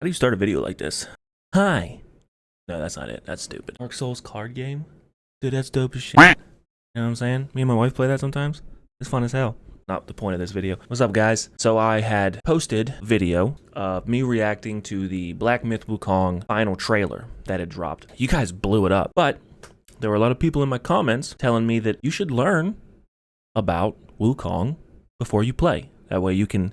How do you start a video like this? Hi. No, that's not it. That's stupid. Dark Souls card game? Dude, that's dope as shit. You know what I'm saying? Me and my wife play that sometimes. It's fun as hell. Not the point of this video. What's up, guys? So I had posted a video of me reacting to the Black Myth Wukong final trailer that had dropped. You guys blew it up, but there were a lot of people in my comments telling me that you should learn about Wukong before you play. That way you can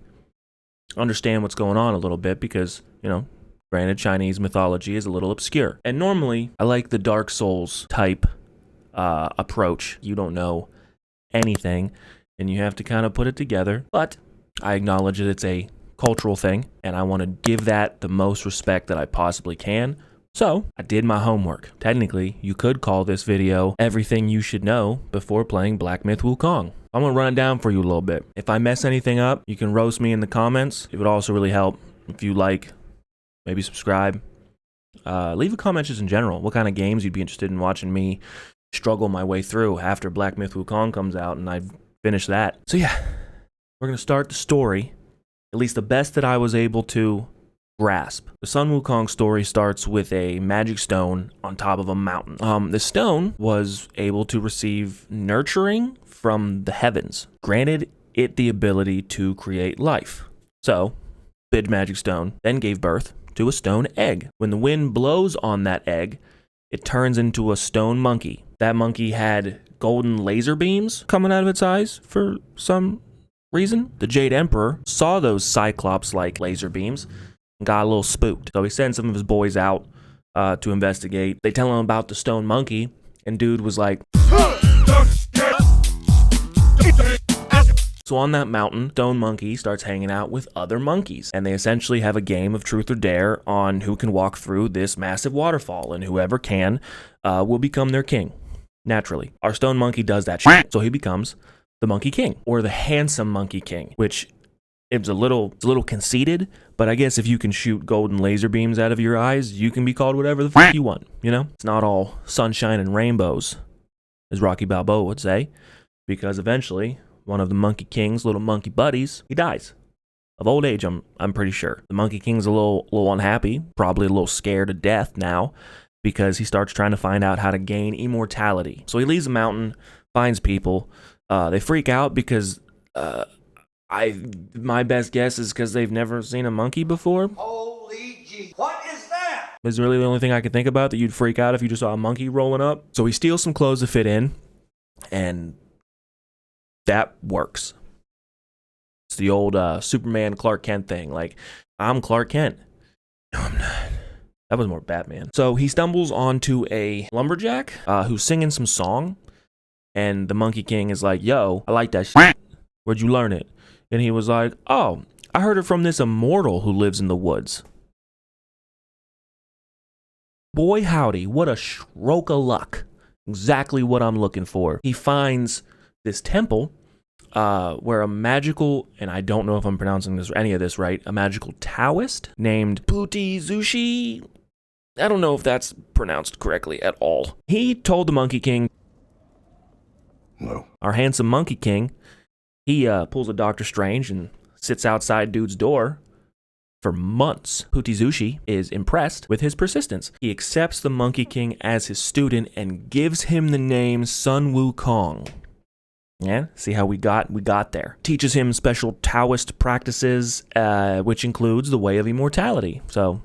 understand what's going on a little bit because, you know, granted, Chinese mythology is a little obscure. And normally, I like the Dark Souls type approach. You don't know anything, and you have to kind of put it together. But I acknowledge that it's a cultural thing, and I want to give that the most respect that I possibly can. So, I did my homework. Technically, you could call this video everything you should know before playing Black Myth Wukong. I'm gonna run it down for you a little bit. If I mess anything up, you can roast me in the comments. It would also really help if you like, maybe subscribe. Leave a comment just in general. What kind of games you'd be interested in watching me struggle my way through after Black Myth Wukong comes out and I finish that. So yeah, we're gonna start the story, at least the best that I was able to grasp. The Sun Wukong story starts with a magic stone on top of a mountain. The stone was able to receive nurturing from the heavens, granted it the ability to create life. So, big magic stone then gave birth to a stone egg. When the wind blows on that egg, it turns into a stone monkey. That monkey had golden laser beams coming out of its eyes for some reason. The Jade Emperor saw those Cyclops-like laser beams and got a little spooked. So he sent some of his boys out to investigate. They tell him about the stone monkey, and dude was like... So on that mountain, Stone Monkey starts hanging out with other monkeys, and they essentially have a game of truth or dare on who can walk through this massive waterfall, and whoever can will become their king, naturally. Our Stone Monkey does that shit, so he becomes the Monkey King, or the Handsome Monkey King, which it's a little conceited, but I guess if you can shoot golden laser beams out of your eyes, you can be called whatever the fuck you want, you know? It's not all sunshine and rainbows, as Rocky Balboa would say, because eventually... one of the Monkey King's little monkey buddies, he dies of old age. I'm pretty sure. The Monkey King's a little unhappy, probably a little scared to death now, because he starts trying to find out how to gain immortality. So he leaves the mountain, finds people. They freak out because my best guess is because they've never seen a monkey before. Holy gee, what is that? It's really the only thing I can think about that you'd freak out if you just saw a monkey rolling up. So he steals some clothes to fit in, and that works. It's the old Superman Clark Kent thing. Like, I'm Clark Kent. No, I'm not. That was more Batman. So he stumbles onto a lumberjack who's singing some song. And the Monkey King is like, yo, I like that shit. Where'd you learn it? And he was like, oh, I heard it from this immortal who lives in the woods. Boy, howdy, what a stroke of luck. Exactly what I'm looking for. He finds this temple where a magical, and I don't know if I'm pronouncing any of this right, a magical Taoist named Puti Zushi. I don't know if that's pronounced correctly at all. He told the Monkey King, no. Our handsome Monkey King, he pulls a Doctor Strange and sits outside dude's door for months. Puti Zushi is impressed with his persistence. He accepts the Monkey King as his student and gives him the name Sun Wukong. Yeah, see how we got there. Teaches him special Taoist practices, which includes the way of immortality. So,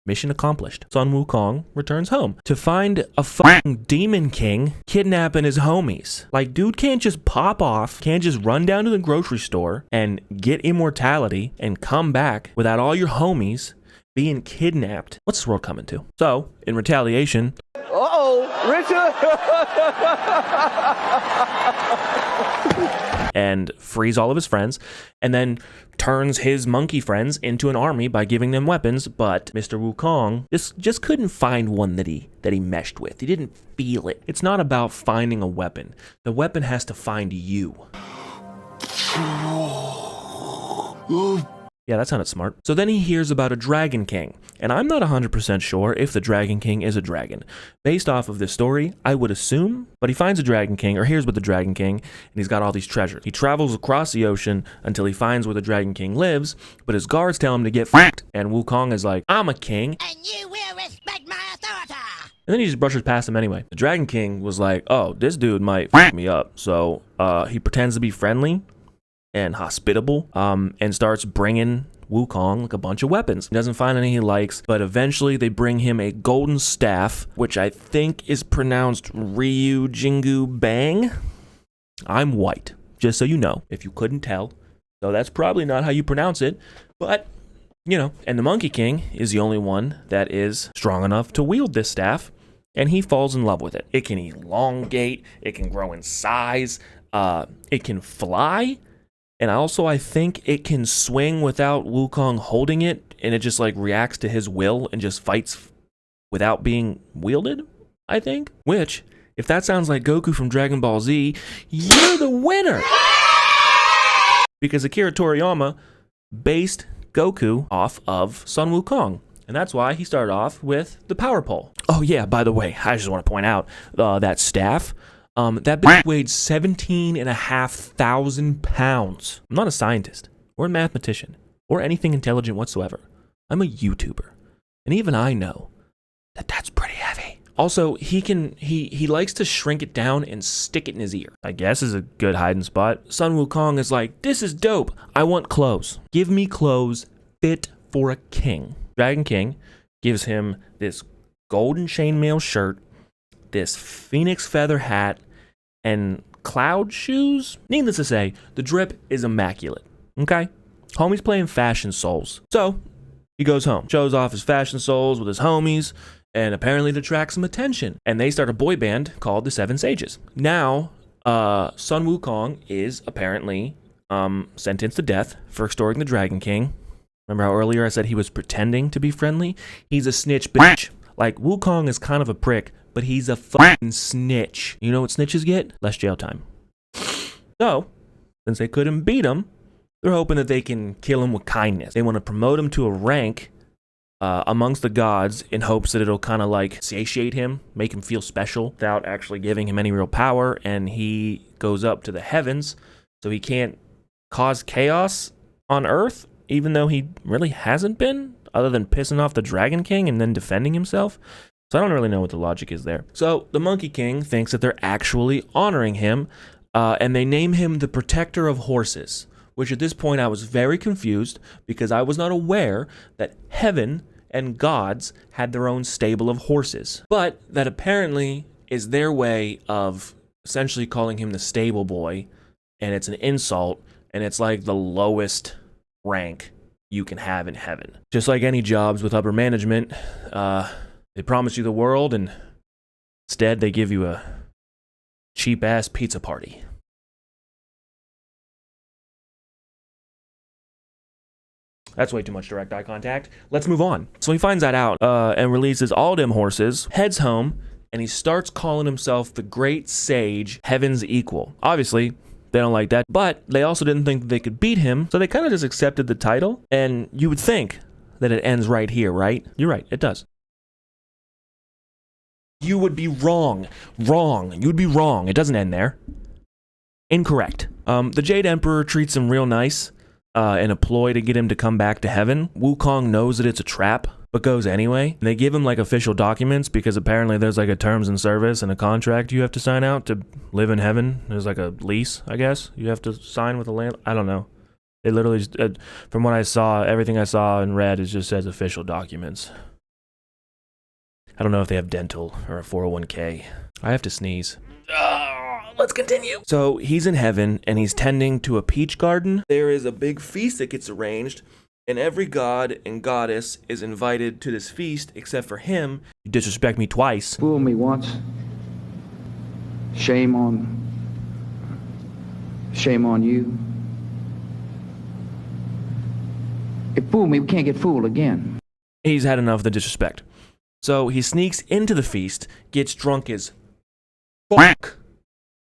mission accomplished. Sun Wukong returns home to find a fucking demon king kidnapping his homies. Like, dude can't just pop off, can't just run down to the grocery store and get immortality and come back without all your homies being kidnapped. What's this world coming to? So, in retaliation... Richard! and frees all of his friends, and then turns his monkey friends into an army by giving them weapons, but Mr. Wukong just couldn't find one that he meshed with. He didn't feel it. It's not about finding a weapon. The weapon has to find you. Yeah, that sounded smart. So then he hears about a Dragon King, and I'm not 100% sure if the Dragon King is a dragon. Based off of this story, I would assume, but he finds a Dragon King, or hears about the Dragon King, and he's got all these treasures. He travels across the ocean until he finds where the Dragon King lives, but his guards tell him to get f***ed, and Wukong is like, I'm a king, And you will respect my authority. and then he just brushes past him anyway. The Dragon King was like, oh, this dude might f*** me up, so he pretends to be friendly and hospitable, and starts bringing Wukong like a bunch of weapons. He doesn't find any he likes, but eventually they bring him a golden staff, which I think is pronounced Ryu Jingu Bang. I'm white, just so you know, if you couldn't tell. So that's probably not how you pronounce it, but, you know. And the Monkey King is the only one that is strong enough to wield this staff, and he falls in love with it. It can elongate, it can grow in size, it can fly, and also I think it can swing without Wukong holding it, and it just like reacts to his will and just fights without being wielded, I think. Which, if that sounds like Goku from Dragon Ball Z, you're the winner! Because Akira Toriyama based Goku off of Sun Wukong. And that's why he started off with the power pole. Oh yeah, by the way, I just want to point out that staff, that bitch weighed 17,500 pounds. I'm not a scientist or a mathematician or anything intelligent whatsoever. I'm a YouTuber. And even I know that that's pretty heavy. Also, he likes to shrink it down and stick it in his ear. I guess is a good hiding spot. Sun Wukong is like, this is dope. I want clothes. Give me clothes fit for a king. Dragon King gives him this golden chainmail shirt, this phoenix feather hat, and cloud shoes. Needless to say, the drip is immaculate. Okay? Homie's playing Fashion Souls. So, he goes home, shows off his Fashion Souls with his homies, and apparently to attract some attention. And they start a boy band called the Seven Sages. Now, Sun Wukong is apparently sentenced to death for extorting the Dragon King. Remember how earlier I said he was pretending to be friendly? He's a snitch bitch. Like, Wukong is kind of a prick, but he's a fucking snitch. You know what snitches get? Less jail time. So, since they couldn't beat him, they're hoping that they can kill him with kindness. They want to promote him to a rank amongst the gods in hopes that it'll kind of like satiate him, make him feel special without actually giving him any real power, and he goes up to the heavens so he can't cause chaos on Earth, even though he really hasn't been, other than pissing off the Dragon King and then defending himself. So I don't really know what the logic is there. So the Monkey King thinks that they're actually honoring him, and they name him the Protector of Horses, which at this point I was very confused because I was not aware that heaven and gods had their own stable of horses. But that apparently is their way of essentially calling him the stable boy, and it's an insult, and it's like the lowest rank you can have in heaven. Just like any jobs with upper management, they promise you the world, and instead they give you a cheap-ass pizza party. That's way too much direct eye contact. Let's move on. So he finds that out and releases all them horses, heads home, and he starts calling himself the Great Sage, Heaven's Equal. Obviously, they don't like that, but they also didn't think that they could beat him, so they kind of just accepted the title, and you would think that it ends right here, right? You're right, it does. You would be wrong. Wrong. You would be wrong. It doesn't end there. Incorrect. The Jade Emperor treats him real nice in a ploy to get him to come back to heaven. Wukong knows that it's a trap, but goes anyway. And they give him like official documents because apparently there's like a terms and service and a contract you have to sign out to live in heaven. There's like a lease, I guess, you have to sign with a land. I don't know. It literally, just, from what I saw, everything I saw and read, it just says official documents. I don't know if they have dental or a 401k. I have to sneeze. Let's continue. So he's in heaven and he's tending to a peach garden. There is a big feast that gets arranged, and every god and goddess is invited to this feast except for him. You disrespect me twice. Fool me once. Shame on you. If fool me, we can't get fooled again. He's had enough of the disrespect. So he sneaks into the feast, gets drunk as fuck,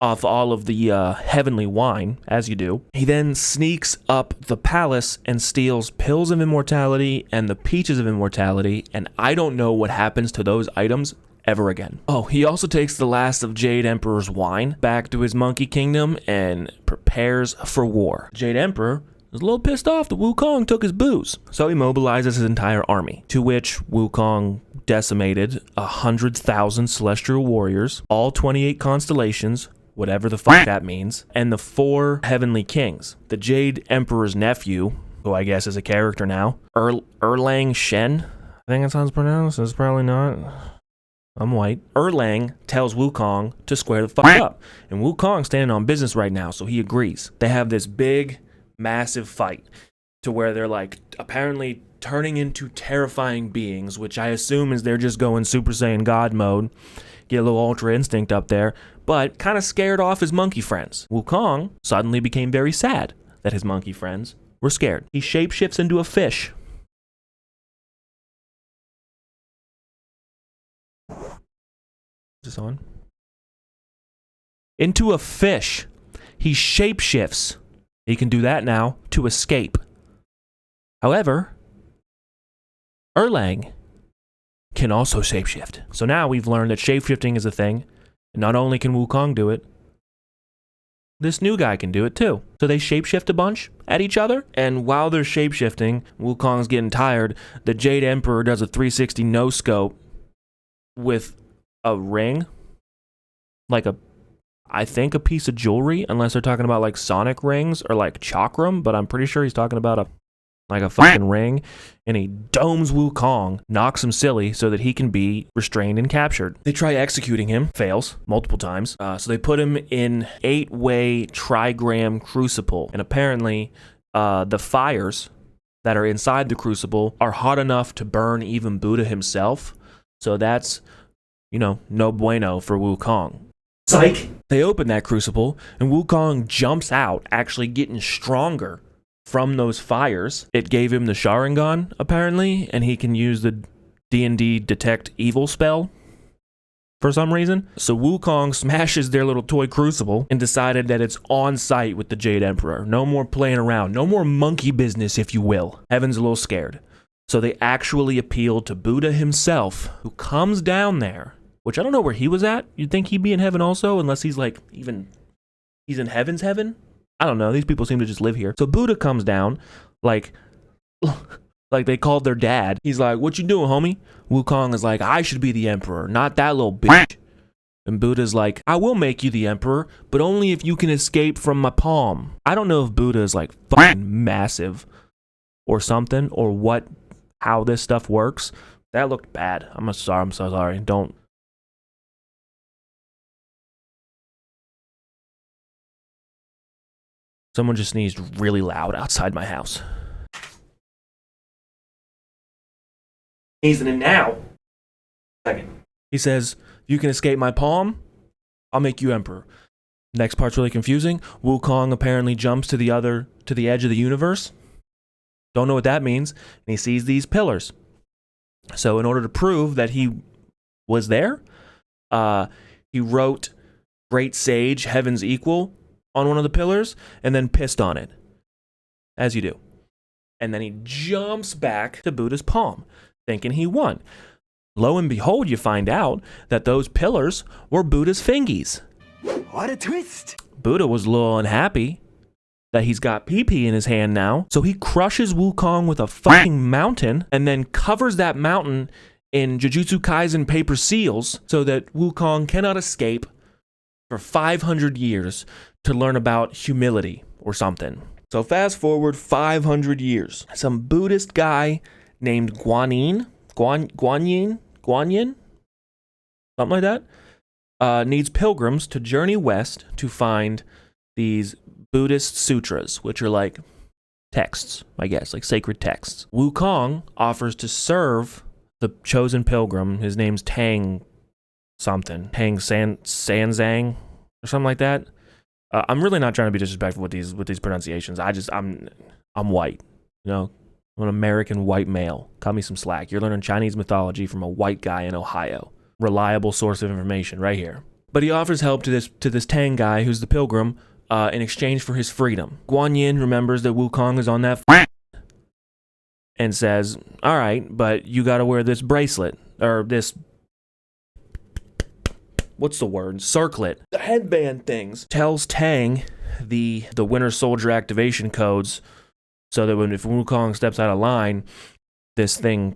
off all of the heavenly wine, as you do. He then sneaks up the palace and steals pills of immortality and the peaches of immortality, and I don't know what happens to those items ever again. Oh, he also takes the last of Jade Emperor's wine back to his monkey kingdom and prepares for war. Jade Emperor is a little pissed off that Wukong took his booze, so he mobilizes his entire army, to which Wukong decimated 100,000 celestial warriors, all 28 constellations, whatever the fuck that means, and the 4 heavenly kings. The Jade Emperor's nephew, who I guess is a character now, Erlang Shen, I think that's how it's pronounced. It's probably not. I'm white. Erlang tells Wukong to square the fuck up, and Wukong's standing on business right now, so he agrees. They have this big, massive fight to where they're like apparently turning into terrifying beings, which I assume is they're just going Super Saiyan God mode, get a little Ultra Instinct up there, but kind of scared off his monkey friends. Wukong suddenly became very sad that his monkey friends were scared. He shapeshifts into a fish. Is this on? Into a fish. He shapeshifts. He can do that now to escape. However, Erlang can also shapeshift. So now we've learned that shapeshifting is a thing. And not only can Wukong do it, this new guy can do it too. So they shapeshift a bunch at each other. And while they're shapeshifting, Wukong's getting tired. The Jade Emperor does a 360 no-scope with a ring. Like I think a piece of jewelry, unless they're talking about like sonic rings or like chakram, but I'm pretty sure he's talking about a fucking ring, and he domes Wukong, knocks him silly so that he can be restrained and captured. They try executing him, fails multiple times, so they put him in 8-way trigram crucible, and apparently the fires that are inside the crucible are hot enough to burn even Buddha himself, so that's, you know, no bueno for Wukong. Psych! They open that crucible, and Wukong jumps out, actually getting stronger from those fires. It gave him the Sharingan, apparently, and he can use the D&D Detect Evil spell for some reason. So Wukong smashes their little toy crucible and decided that it's on site with the Jade Emperor. No more playing around. No more monkey business, if you will. Heaven's a little scared. So they actually appeal to Buddha himself, who comes down there, which I don't know where he was at. You'd think he'd be in heaven also, unless he's like, he's in heaven's heaven? I don't know. These people seem to just live here. So Buddha comes down, like they called their dad. He's like, "What you doing, homie?" Wukong is like, "I should be the emperor, not that little bitch." And Buddha's like, "I will make you the emperor, but only if you can escape from my palm." I don't know if Buddha is like fucking massive or something, or how this stuff works. That looked bad. I'm so sorry. Don't. Someone just sneezed really loud outside my house. Sneezing in now. Second. He says, "If you can escape my palm, I'll make you emperor." Next part's really confusing. Wukong apparently jumps to the edge of the universe. Don't know what that means. And he sees these pillars. So in order to prove that he was there, he wrote "Great Sage, Heaven's Equal" on one of the pillars, and then pissed on it, as you do. And then he jumps back to Buddha's palm, thinking he won. Lo and behold, you find out that those pillars were Buddha's fingies. What a twist! Buddha was a little unhappy that he's got pee-pee in his hand now, so he crushes Wukong with a fucking mountain, and then covers that mountain in Jujutsu Kaisen paper seals, so that Wukong cannot escape for 500 years to learn about humility or something. So fast forward 500 years. Some Buddhist guy named Guanyin, something like that, needs pilgrims to journey west to find these Buddhist sutras, which are like texts, I guess, like sacred texts. Wukong offers to serve the chosen pilgrim. His name's Tang something. Tang Sanzang or something like that. I'm really not trying to be disrespectful with these pronunciations. I'm white, you know. I'm an American white male. Cut me some slack. You're learning Chinese mythology from a white guy in Ohio. Reliable source of information right here. But he offers help to this Tang guy who's the pilgrim in exchange for his freedom. Guan Yin remembers that Wukong is on that and says, all right, but you gotta wear this bracelet, or this, what's the word? Circlet. The headband things. Tells Tang the Winter Soldier activation codes so that if Wukong steps out of line, this thing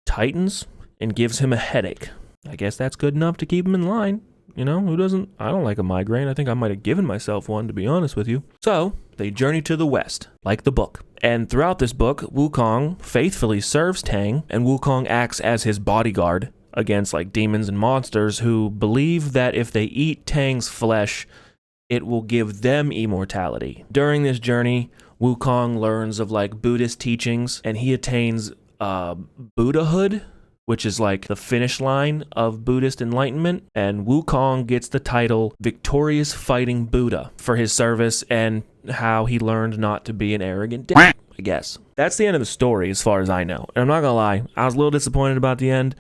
tightens and gives him a headache. I guess that's good enough to keep him in line. You know, who doesn't? I don't like a migraine. I think I might have given myself one, to be honest with you. So, they journey to the west, like the book. And throughout this book, Wukong faithfully serves Tang, and Wukong acts as his bodyguard against, like, demons and monsters who believe that if they eat Tang's flesh, it will give them immortality. During this journey, Wukong learns of, like, Buddhist teachings, and he attains Buddhahood, which is like the finish line of Buddhist enlightenment, and Wukong gets the title Victorious Fighting Buddha for his service and how he learned not to be an arrogant dick, I guess. That's the end of the story as far as I know. And I'm not gonna lie, I was a little disappointed about the end.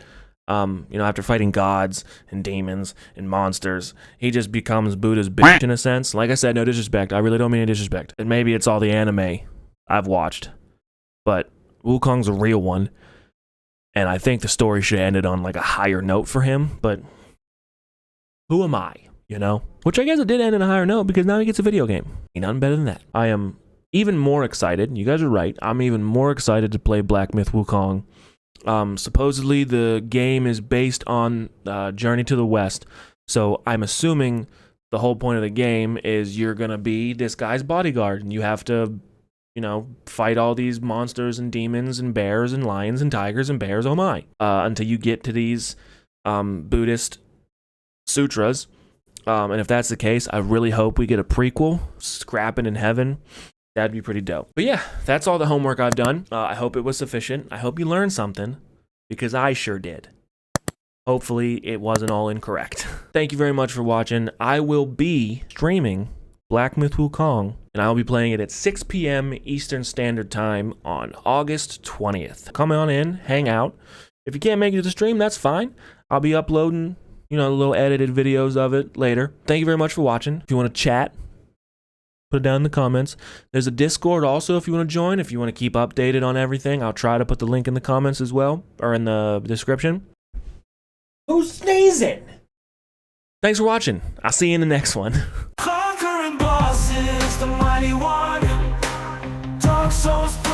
You know, after fighting gods and demons and monsters, he just becomes Buddha's bitch in a sense. Like I said, no disrespect. I really don't mean any disrespect. And maybe it's all the anime I've watched, but Wukong's a real one. And I think the story should have ended on like a higher note for him, but who am I, you know? Which I guess it did end on a higher note because now he gets a video game. Ain't nothing better than that. I am even more excited. You guys are right. I'm even more excited to play Black Myth Wukong. Supposedly the game is based on Journey to the West. So I'm assuming the whole point of the game is you're going to be this guy's bodyguard and you have to, you know, fight all these monsters and demons and bears and lions and tigers and bears, oh my, until you get to these Buddhist sutras. And if that's the case, I really hope we get a prequel, Scrapping in Heaven. That'd be pretty dope. But yeah, that's all the homework I've done. I hope it was sufficient. I hope you learned something, because I sure did. Hopefully it wasn't all incorrect. Thank you very much for watching. I will be streaming Black Myth Wukong, and I'll be playing it at 6 p.m. Eastern Standard Time on August 20th. Come on in, hang out. If you can't make it to the stream, that's fine. I'll be uploading, you know, little edited videos of it later. Thank you very much for watching. If you want to chat, put it down in the comments. There's a Discord also if you want to join, if you want to keep updated on everything. I'll try to put the link in the comments as well, or in the description. Who's sneezing? Thanks for watching. I'll see you in the next one. Conquering bosses, the mighty one. Dark Souls.